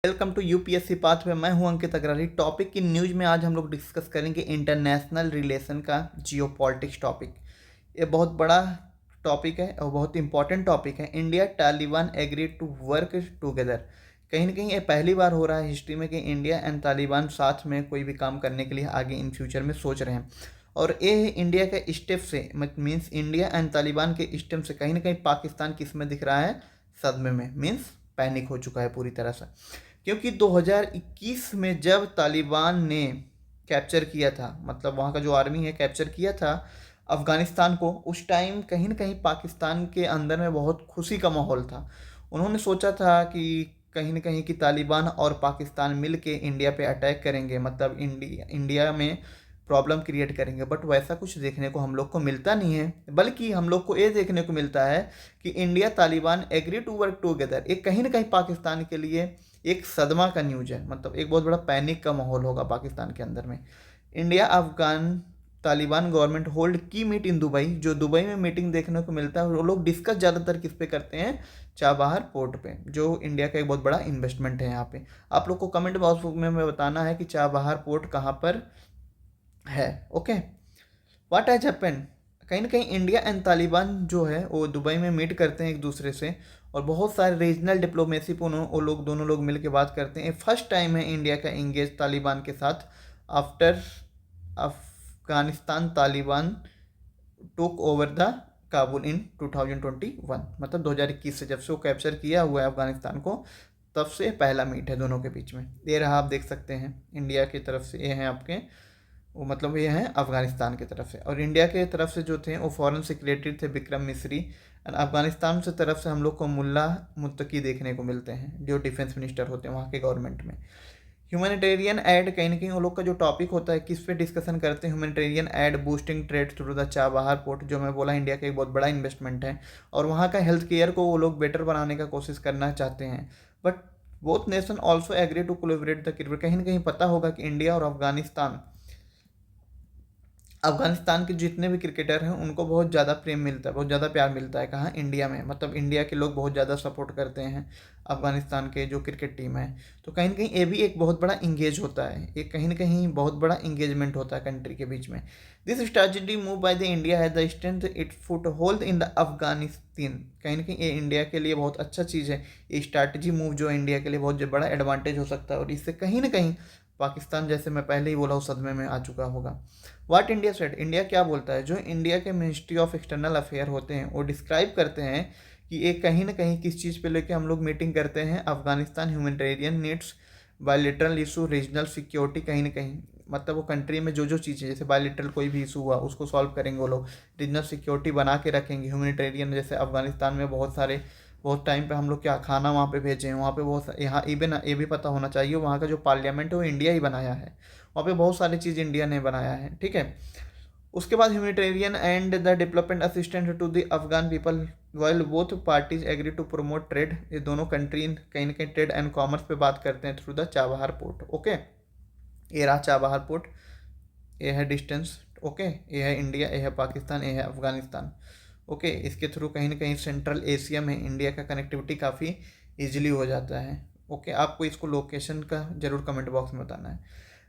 Welcome to UPSC path में। मैं हूं अंकित अग्रवाल। टॉपिक की न्यूज में आज हम लोग डिस्कस करेंगे इंटरनेशनल रिलेशन का जियोपॉलिटिक्स टॉपिक। ये बहुत बड़ा टॉपिक है और बहुत इंपॉर्टेंट टॉपिक है। India Taliban agree to work together. कहीं ना कहीं ये पहली बार हो रहा है हिस्ट्री में कि इंडिया एंड तालिबान साथ में कोई भी काम करने के लिए आगे इन फ्यूचर में सोच रहे हैं। और ये इंडिया के स्टेप से मीन्स इंडिया एंड तालिबान के स्टेप से कहीं ना कहीं पाकिस्तान किस में दिख रहा है, सदमे में, मीन्स पैनिक हो चुका है पूरी तरह से। क्योंकि 2021 में जब तालिबान ने कैप्चर किया था, मतलब वहाँ का जो आर्मी है कैप्चर किया था अफ़गानिस्तान को, उस टाइम कहीं ना कहीं पाकिस्तान के अंदर में बहुत खुशी का माहौल था। उन्होंने सोचा था कि कहीं ना कहीं कि तालिबान और पाकिस्तान मिल के इंडिया पे अटैक करेंगे, मतलब इंडिया में प्रॉब्लम क्रिएट करेंगे। बट वैसा कुछ देखने को हम लोग को मिलता नहीं है, बल्कि हम लोग को ये देखने को मिलता है कि India Taliban agree to work together. ये कहीं ना कहीं पाकिस्तान के लिए एक सदमा का न्यूज है, मतलब एक बहुत बड़ा पैनिक का माहौल होगा पाकिस्तान के अंदर में। India Afghan Taliban government hold की मीट इन दुबई। जो दुबई में मीटिंग देखने को मिलता है, वो लोग डिस्कस ज़्यादातर किस पे करते हैं, चाबहार पोर्ट पे, जो इंडिया का एक बहुत बड़ा इन्वेस्टमेंट है यहाँ पे। आप लोग को कमेंट बॉक्स में बताना है कि चाबहार पोर्ट कहाँ पर है। Okay, what has happened. कहीं ना कहीं इंडिया एंड तालिबान जो है वो दुबई में मीट करते हैं एक दूसरे से, और बहुत सारे रीजनल डिप्लोमेसी पर वो लोग दोनों लोग मिल के बात करते हैं। फर्स्ट टाइम है इंडिया का इंगेज तालिबान के साथ after Afghanistan Taliban took over the Kabul in 2021। मतलब 2021 से जब से वो कैप्चर किया हुआ है अफगानिस्तान को, तब से पहला मीट है दोनों के बीच में। ये रहा, आप देख सकते हैं इंडिया की तरफ से ये हैं आपके, वो मतलब ये हैं अफगानिस्तान की तरफ से, और इंडिया के तरफ से जो थे वो फॉरेन सेक्रेटरी थे विक्रम मिस्री। एंड अफगानिस्तान से तरफ से हम लोग को मुल्ला मुत्तकी देखने को मिलते हैं, जो डिफेंस मिनिस्टर होते हैं वहाँ के गवर्नमेंट में। ह्यूमैनिटेरियन एड, कहीं ना कहीं वो लोग का जो टॉपिक होता है किस पे डिस्कशन करते हैं, humanitarian add boosting trade through the Chabahar port. जो मैं बोला इंडिया का एक बहुत बड़ा इन्वेस्टमेंट है, और वहाँ का हेल्थ केयर को वो लोग बेटर बनाने का कोशिश करना चाहते हैं। But both nation also agree to collaborate the cricket. कहीं ना कहीं पता होगा कि इंडिया और अफगानिस्तान के जितने भी क्रिकेटर हैं उनको बहुत ज़्यादा प्रेम मिलता है, बहुत ज़्यादा प्यार मिलता है। कहाँ, इंडिया में। मतलब इंडिया के लोग बहुत ज़्यादा सपोर्ट करते हैं अफगानिस्तान के जो क्रिकेट टीम है। तो कहीं ना कहीं ये भी एक बहुत बड़ा इंगेज होता है, एक कहीं ना कहीं बहुत बड़ा इंगेजमेंट होता है कंट्री के बीच में। This strategy move by the India है the strength it foothold in the Afghanistan. कहीं ना कहीं ये इंडिया के लिए बहुत अच्छा चीज़ है, ये स्ट्रैटेजी मूव जो इंडिया के लिए बहुत बड़ा एडवांटेज हो सकता है, और इससे कहीं ना कहीं पाकिस्तान, जैसे मैं पहले ही बोला, उस सदमे में आ चुका होगा। व्हाट इंडिया सेड, इंडिया क्या बोलता है। जो इंडिया के मिनिस्ट्री ऑफ एक्सटर्नल अफेयर होते हैं वो डिस्क्राइब करते हैं कि ये कहीं ना कहीं किस चीज़ पे लेके हम लोग मीटिंग करते हैं, Afghanistan humanitarian needs, बायलिटरल issue, regional security. कहीं ना कहीं मतलब वो कंट्री में जो जो चीज़ें, जैसे बायलिटरल कोई भी इशू हुआ उसको सॉल्व करेंगे वो लोग, रीजनल सिक्योरिटी बना के रखेंगे, ह्यूमैनिटेरियन, जैसे अफगानिस्तान में बहुत टाइम पे हम लोग क्या खाना वहाँ पे भेजे हैं, वहाँ पे यहाँ इवन ये भी पता होना चाहिए वहाँ का जो पार्लियामेंट है वो इंडिया ही बनाया है, वहाँ पे बहुत सारी चीज़ इंडिया ने बनाया है, ठीक है। उसके बाद humanitarian and the development assistant to the Afghan people while both parties agree to promote trade. ये दोनों कंट्री कहीं ना कहीं ट्रेड एंड कॉमर्स पे बात करते हैं through the Chabahar port. Okay, ये रहा चाबहार पोर्ट, ये है डिस्टेंस। ओके, ये है इंडिया, ये है पाकिस्तान, ये है अफगानिस्तान। ओके, इसके थ्रू कहीं ना कहीं सेंट्रल एशिया में इंडिया का कनेक्टिविटी काफ़ी इजीली हो जाता है। ओके, आपको इसको लोकेशन का जरूर कमेंट बॉक्स में बताना है।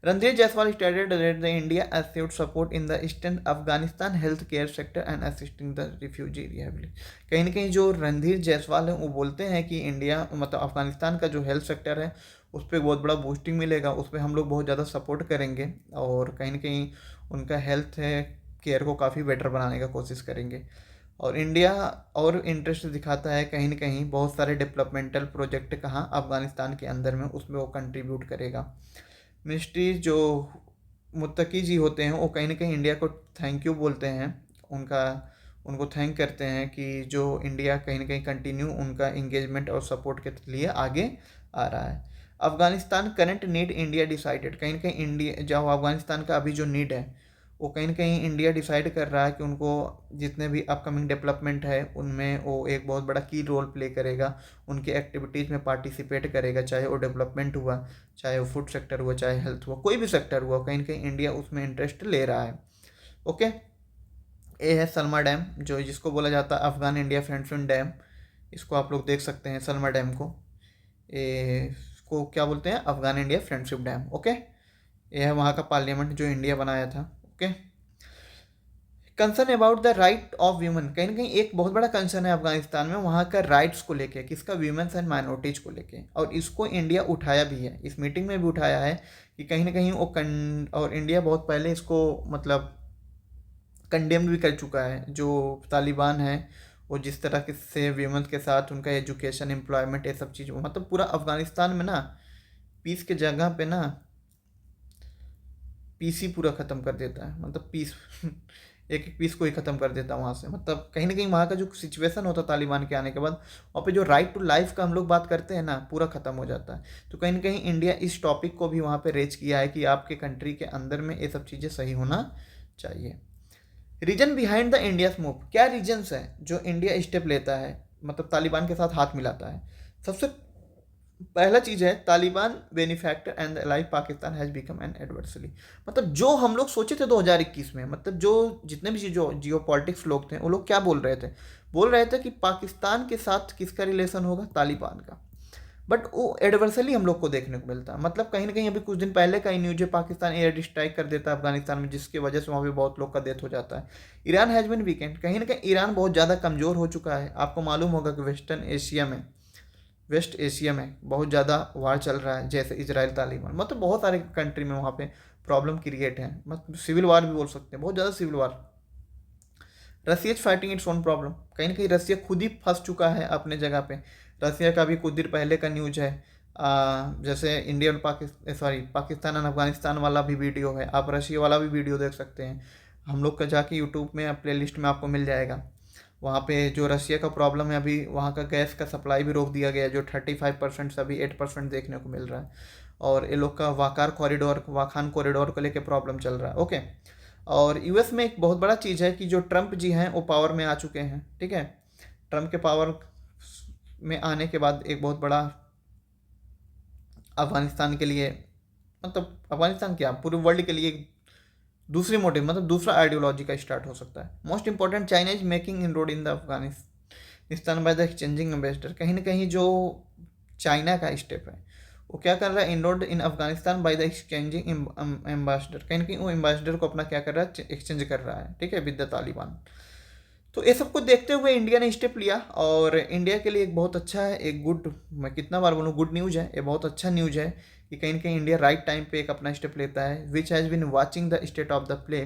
Randhir Jaiswal stated that the India assisted support in the eastern Afghanistan health care sector and assisting the refugee rehabilitation. कहीं ना कहीं जो रणधीर जायसवाल है वो बोलते हैं कि इंडिया मतलब अफगानिस्तान का जो हेल्थ सेक्टर है उस पर बहुत बड़ा बूस्टिंग मिलेगा, उस पर हम लोग बहुत ज़्यादा सपोर्ट करेंगे, और कहीं ना कहीं उनका हेल्थ केयर को काफ़ी बेटर बनाने का कोशिश करेंगे। और इंडिया और इंटरेस्ट दिखाता है कहीं ना कहीं बहुत सारे डेवलपमेंटल प्रोजेक्ट कहाँ, अफगानिस्तान के अंदर में, उसमें वो कंट्रीब्यूट करेगा। मिनिस्ट्री जो मुत्तकी जी होते हैं वो कहीं ना कहीं इंडिया को थैंक यू बोलते हैं, उनका उनको थैंक करते हैं कि जो इंडिया कहीं ना कहीं कंटिन्यू उनका इंगेजमेंट और सपोर्ट के लिए आगे आ रहा है। Afghanistan current need India decided. कहीं ना कहीं इंडिया जो अफगानिस्तान का अभी जो नीड है वो कहीं ना कहीं इंडिया डिसाइड कर रहा है कि उनको जितने भी अपकमिंग डेवलपमेंट है उनमें वो एक बहुत बड़ा की रोल प्ले करेगा, उनकी एक्टिविटीज़ में पार्टिसिपेट करेगा, चाहे वो डेवलपमेंट हुआ, चाहे वो फूड सेक्टर हुआ, चाहे हेल्थ हुआ, कोई भी सेक्टर हुआ, कहीं ना कहीं इंडिया उसमें इंटरेस्ट ले रहा है। ओके, ये है सलमा डैम, जो जिसको बोला जाता है अफगान इंडिया फ्रेंडशिप डैम। इसको आप लोग देख सकते हैं सलमा डैम को। ये इसको क्या बोलते हैं, Afghan India friendship dam. Okay, यह है वहाँ का पार्लियामेंट जो इंडिया बनाया था। Okay, concern about the right of women, कहीं ना कहीं एक बहुत बड़ा कंसर्न है अफगानिस्तान में वहाँ का राइट्स को लेके, किसका, वीमेंस एंड माइनॉरिटीज को लेके, और इसको इंडिया उठाया भी है, इस मीटिंग में भी उठाया है कि कहीं ना कहीं और इंडिया बहुत पहले इसको मतलब कंडेम भी कर चुका है। जो तालिबान है वो जिस तरह के से वीमेंस के साथ उनका एजुकेशन, एम्प्लॉयमेंट, ये सब चीज़, मतलब पूरा अफगानिस्तान में ना पीस के जगह पे ना पीस ही पूरा ख़त्म कर देता है, मतलब पीस एक एक पीस को ही ख़त्म कर देता है वहाँ से। मतलब कहीं ना कहीं वहाँ का जो सिचुएशन होता है तालिबान के आने के बाद, वहाँ पे जो राइट टू लाइफ का हम लोग बात करते हैं ना, पूरा ख़त्म हो जाता है। तो कहीं ना कहीं इंडिया इस टॉपिक को भी वहाँ पे रेज किया है कि आपके कंट्री के अंदर में ये सब चीज़ें सही होना चाहिए। Reason behind the India move, क्या रीजन्स है जो इंडिया स्टेप लेता है, मतलब तालिबान के साथ हाथ मिलाता है। सबसे पहला चीज़ है, Taliban benefactor and life Pakistan has become an adversary. मतलब जो हम लोग सोचे थे 2021 में, मतलब जो जितने भी जो जियो पॉलिटिक्स लोग थे वो लोग क्या बोल रहे थे कि पाकिस्तान के साथ किसका रिलेशन होगा, तालिबान का। बट वो एडवर्सली हम लोग को देखने को मिलता है। मतलब कहीं ना कहीं अभी कुछ दिन पहले का ही न्यूज है, पाकिस्तान एयर स्ट्राइक कर देता है अफगानिस्तान में, जिसकी वजह से वहाँ पे बहुत लोग का डेथ हो जाता है। ईरान हैज़ बिन वीकेंड, कहीं ना कहीं ईरान बहुत ज़्यादा कमज़ोर हो चुका है। आपको मालूम होगा कि वेस्ट एशिया में बहुत ज़्यादा वार चल रहा है, जैसे इजराइल तालिबान, मतलब बहुत सारे कंट्री में वहाँ पे प्रॉब्लम क्रिएट है, मतलब सिविल वार भी बोल सकते हैं, बहुत ज़्यादा civil war. Russia is fighting its own problem, कहीं ना कहीं रसिया खुद ही फंस चुका है अपने जगह पे। रसिया का भी कुछ देर पहले का न्यूज है, जैसे इंडिया और पाकिस्तान और अफगानिस्तान वाला भी वीडियो है, आप रशिया वाला भी वीडियो देख सकते हैं। हम लोग का जाके यूट्यूब में प्ले लिस्ट में आपको मिल जाएगा। वहाँ पे जो रसिया का प्रॉब्लम है, अभी वहाँ का गैस का सप्लाई भी रोक दिया गया है, जो 35% से अभी 8% देखने को मिल रहा है। और ये लोग का वाखान कॉरिडोर को लेके प्रॉब्लम चल रहा है। ओके, और यूएस में एक बहुत बड़ा चीज़ है कि जो ट्रम्प जी हैं वो पावर में आ चुके हैं। ठीक है, ट्रम्प के पावर में आने के बाद एक बहुत बड़ा अफगानिस्तान के लिए, मतलब अफगानिस्तान क्या पूरे वर्ल्ड के लिए एक दूसरी मोटिव, मतलब दूसरा आइडियोलॉजी का स्टार्ट हो सकता है। Most important, China is making in road in the Afghanistan by the exchanging ambassador, कहीं ना कहीं जो चाइना का स्टेप है वो क्या कर रहा है, इनरोड इन Afghanistan by the exchanging ambassador, कहीं ना कहीं वो एम्बेसडर को अपना क्या कर रहा है, एक्सचेंज कर रहा है। ठीक है, विद द तालिबान। तो ये सब कुछ देखते हुए इंडिया ने स्टेप लिया, और इंडिया के लिए एक बहुत अच्छा है, एक गुड, मैं कितना बार बोलूँ, गुड न्यूज़ है, ये बहुत अच्छा न्यूज़ है कि कहीं ना कहीं इंडिया राइट टाइम पे एक अपना स्टेप लेता है, which has been watching the state of the play.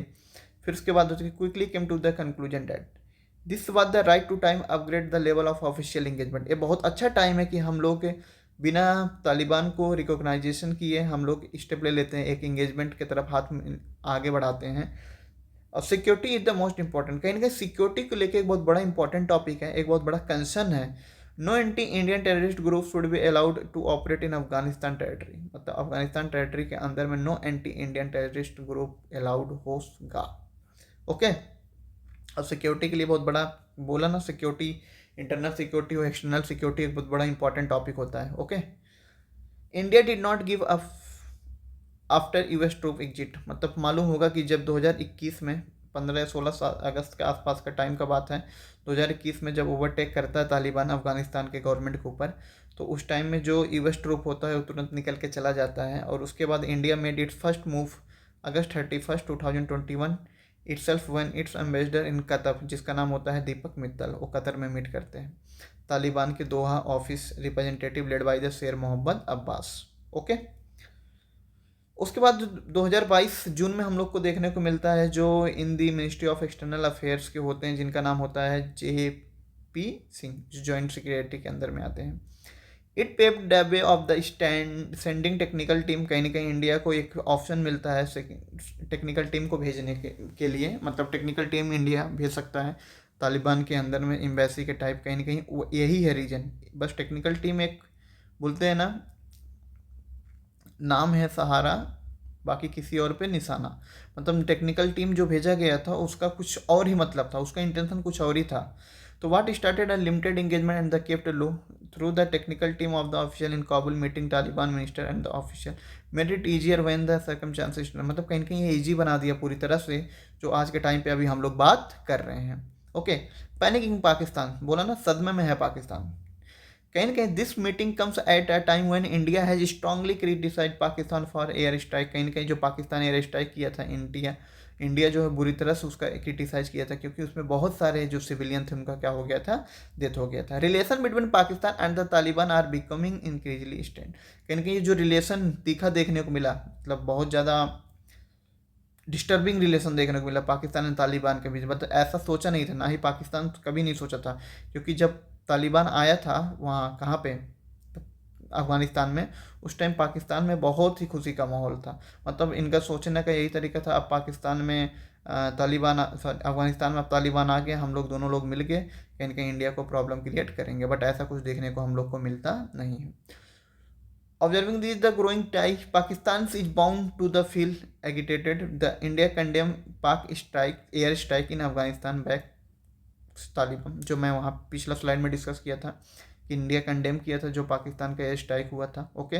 फिर उसके बाद quickly came to the conclusion that this was the right to time upgrade the level of official engagement. ये बहुत अच्छा टाइम है कि हम लोग बिना तालिबान को रिकॉग्नाइजेशन किए हम लोग स्टेप ले लेते हैं, एक इंगेजमेंट की तरफ हाथ आगे बढ़ाते हैं। और security is the most important, कहीं ना कहीं सिक्योरिटी को लेकर एक बहुत बड़ा इंपॉर्टेंट टॉपिक है, एक बहुत बड़ा कंसर्न है। No anti Indian terrorist group should be allowed to operate in Afghanistan territory, मतलब अफगानिस्तान टेरिटरी के अंदर में no anti Indian terrorist group allowed होगा। ओके, और सिक्योरिटी के लिए बहुत बड़ा बोला ना, सिक्योरिटी, इंटरनल सिक्योरिटी और एक्सटर्नल सिक्योरिटी एक बहुत बड़ा इंपॉर्टेंट टॉपिक होता है। Okay, India did not give up after US troop exit, मतलब मालूम होगा कि जब 2021 में 15 या 16 अगस्त के आसपास का टाइम का बात है, 2021 में जब ओवरटेक करता है तालिबान अफगानिस्तान के गवर्नमेंट के ऊपर, तो उस टाइम में जो यूएस ट्रूप होता है वो तुरंत निकल के चला जाता है। और उसके बाद India made it's first move August 31, 2021 itself when it's ambassador in Qatar, जिसका नाम होता है दीपक मित्तल, वो कतर में मीट करते हैं तालिबान के Doha office representative led by the Sher Mohammad Abbas. Okay, उसके बाद 2022 जून में हम लोग को देखने को मिलता है जो in the ministry of external affairs के होते हैं, जिनका नाम होता है JP सिंह, जो जॉइंट सेक्रेटरी के अंदर में आते हैं। It pave the way of the sending technical team, कहीं ना कहीं इंडिया को एक ऑप्शन मिलता है टेक्निकल टीम को भेजने के लिए, मतलब टेक्निकल टीम इंडिया भेज सकता है तालिबान के अंदर में एम्बेसी के टाइप, कहीं ना कहीं यही है रीजन। बस टेक्निकल टीम एक बोलते हैं ना, नाम है सहारा, बाकी किसी और पे निशाना, मतलब टेक्निकल टीम जो भेजा गया था उसका कुछ और ही मतलब था, उसका इंटेंशन कुछ और ही था। तो what started a limited engagement and the kept low through the technical team of the official in Kabul meeting Taliban minister and the official made it easier when the circumstances, मतलब कहीं ना कहीं ईजी बना दिया पूरी तरह से, जो आज के टाइम पे अभी हम लोग बात कर रहे हैं। ओके, पैनिकिंग पाकिस्तान, बोला ना सदमे में है पाकिस्तान। कहीं ना कहीं this meeting comes at a time when India has strongly criticised Pakistan for air strike. कहीं ना कहीं जो पाकिस्तान एयर स्ट्राइक किया था, इंडिया इंडिया जो है बुरी तरह से उसका क्रिटिसाइज किया था, क्योंकि उसमें बहुत सारे जो सिविलियन थे उनका क्या हो गया था, डेथ हो गया था। Relation between Pakistan and the Taliban are becoming increasingly strained. कहीं ना कहीं जो रिलेशन तीखा देखने को मिला, मतलब बहुत ज़्यादा डिस्टर्बिंग रिलेशन देखने को मिला पाकिस्तान और तालिबान के बीच। मतलब ऐसा सोचा नहीं था, ना ही पाकिस्तान कभी नहीं सोचा था, क्योंकि जब तालिबान आया था वहाँ कहाँ पे, अफगानिस्तान में, उस टाइम पाकिस्तान में बहुत ही खुशी का माहौल था। मतलब इनका सोचने का यही तरीका था, अब पाकिस्तान में सॉरी अफगानिस्तान में अब तालिबान आ गए, हम लोग दोनों लोग मिल के कहीं ना कहीं इंडिया को प्रॉब्लम क्रिएट करेंगे, बट ऐसा कुछ देखने को हम लोग को मिलता नहीं है। Observing this, the growing tie, Pakistan is bound to the feel agitated. The India condemn Pak strike, air strike in Afghanistan back Taliban, जो मैं वहाँ पिछला स्लाइड में डिस्कस किया था कि इंडिया कंडेम किया था जो पाकिस्तान का एयर स्ट्राइक हुआ था। ओके,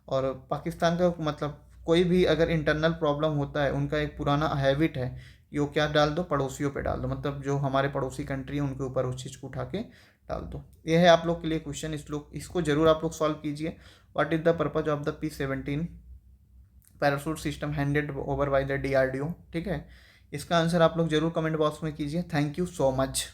और पाकिस्तान का मतलब कोई भी अगर इंटरनल प्रॉब्लम होता है, उनका एक पुराना हैबिट है कि वो क्या डाल दो, पड़ोसियों पे डाल दो, मतलब जो हमारे पड़ोसी कंट्री है उनके ऊपर उस चीज़ को उठा के डाल दो। ये है आप लोग के लिए क्वेश्चन, इसको जरूर आप लोग सॉल्व कीजिए। What is the purpose of the P-17 parachute system handed over by the DRDO? ठीक है, इसका आंसर आप लोग जरूर कमेंट बॉक्स में कीजिए। Thank you so much.